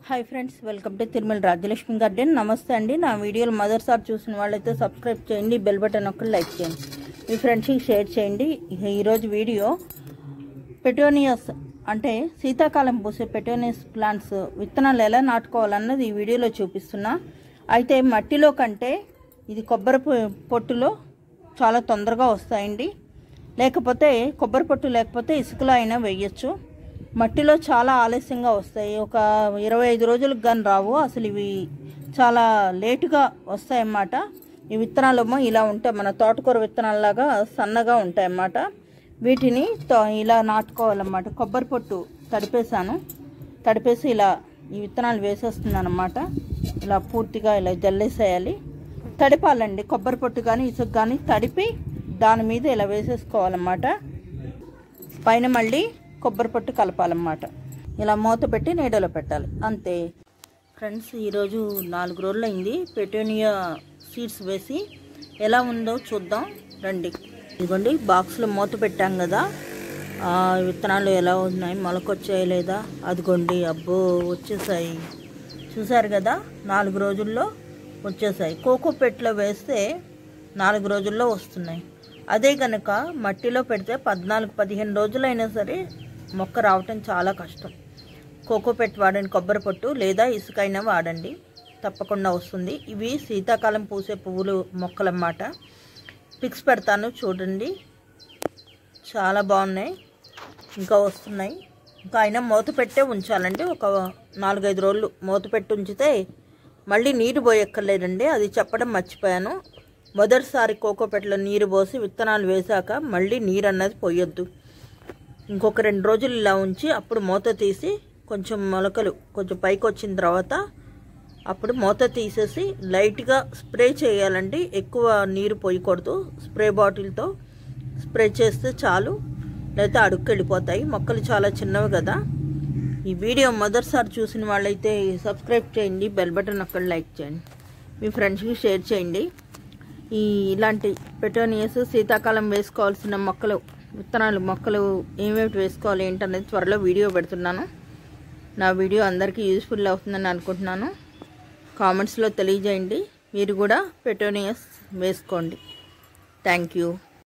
high friends welcome to Tirumala Rajyalakshmi garden नमस्ते अंडी ना वीडियो మొదటిసారి చూసిన వాళ్ళైతే సబ్స్క్రైబ్ చేయండి బెల్ బటన్ నొక్కండి లైక్ చేయండి మీ ఫ్రెండ్స్ కి షేర్ చేయండి ఈ రోజు వీడియో పెటోనియాస్ అంటే శీతాకాలం పూసే పెటోనియాస్ ప్లాంట్స్ విత్తనాలు ఎలా నాటుకోవాలన్నది ఈ వీడియోలో చూపిస్తున్నా అయితే మట్టిలో కంటే ఇది కొబ్బరి పొట్టులో చాలా తొందరగా వస్తాయండి లేకపోతే కొబ్బరి పొట్టు లేకపోతే ఇసుకలో అయినా వేయొచ్చు మట్టిలో చాలా ఆలస్యంగా వస్తాయి ఒక 25 రోజులకు గాని రావు అసలు ఇవి చాలా లేటుగా వస్తాయి అన్నమాట ఈ విత్తనాలేమో ఇలా ఉంటాయి మన తోటకూర విత్తనాలలాగా సన్నగా ఉంటాయి అన్నమాట వీటిని ఇలా నాటుకోవాలన్నమాట కొబ్బరి పొట్టు తడిపేసి ఇలా ఈ విత్తనాలు వేసేస్తున్నాను అన్నమాట ఇలా పూర్తిగా ఇలా జల్లేసేయాలి తడిపాలండి కొబ్బరి పొట్టు గాని ఇసుక గాని తడిపి దాని మీద ఇలా వేసేసుకోవాలన్నమాట పైన మళ్ళీ కొబ్బరి పొట్టు కలపాలన్నమాట ఇలా మూత పెట్టి నీడలో పెట్టాలి అంతే ఫ్రెండ్స్ ఈ రోజు 4 రోజులు అయింది పెటోనియా సీడ్స్ వేసి ఎలా ఉందో చూద్దాం రండి ఇదిగోండి బాక్స్ లో మూత పెట్టాం కదా ఆ విత్తనాలు ఎలా ఉన్నాయి మొలకొచ్చాయి లేదా అదిగోండి అబ్బో వచ్చేసాయి చూశారు కదా 4 రోజుల్లో వచ్చేసాయి కోకో పెట్లో వేస్తే 4 రోజుల్లో వస్తున్నాయి అదే గనుక మట్టిలో పెడితే 14-15 రోజులైనా సరే మొక్క రావటం చాలా కష్టం కోకో పెట్ వాడండి కొబ్బరి పొట్టు లేదా ఇసుకైనా వాడండి తప్పకుండా వస్తుంది ఇవి శీతాకాలం పూసే పువ్వులు మొక్కలన్నమాట పిక్స్ పెడతాను చూడండి చాలా బాగున్నాయి ఇంకా వస్తున్నాయి ఇంకా అయినా మూత పెట్టే ఉంచాలండి ఒక 4-5 రోజులు మూత పెట్టి ఉంచితే మళ్ళీ నీరు పోయక్కర్లేదండి అది చెప్పడం మర్చిపోయాను మొదటిసారి కోకో పెట్టలో నీరు పోసి విత్తనాలు వేశాక మళ్ళీ నీరు అన్నది పోయొద్దు ఇంకొక 2 రోజులు ఇలా ఉంచి అప్పుడు మూత తీసి కొంచెం మొలకలు కొంచెం పైకి వచ్చిన తర్వాత అప్పుడు మూత తీసేసి లైట్గా స్ప్రే చేయాలండి ఎక్కువ నీరు పోయకూడదు స్ప్రే బాటిల్తో స్ప్రే చేస్తే చాలు లేకపోతే అడుక్కి వెళ్ళిపోతాయి మొక్కలు చాలా చిన్నవి కదా ఈ వీడియో మొదటిసారి చూసిన వాళ్ళైతే సబ్స్క్రైబ్ చేయండి బెల్ బటన్ నొక్కండి లైక్ చేయండి మీ ఫ్రెండ్స్కి షేర్ చేయండి ఇలాంటి పెటోనియాస్ శీతాకాలం వేసుకోవాల్సిన మొక్కలు ఏమేమి వేసుకోవాలి ఏంటనేది త్వరలో వీడియో పెడుతున్నాను నా వీడియో అందరికీ యూస్ఫుల్ అవుతుందని అనుకుంటున్నాను కామెంట్స్లో తెలియజేయండి మీరు కూడా పెటోనియాస్ వేసుకోండి థ్యాంక్ యూ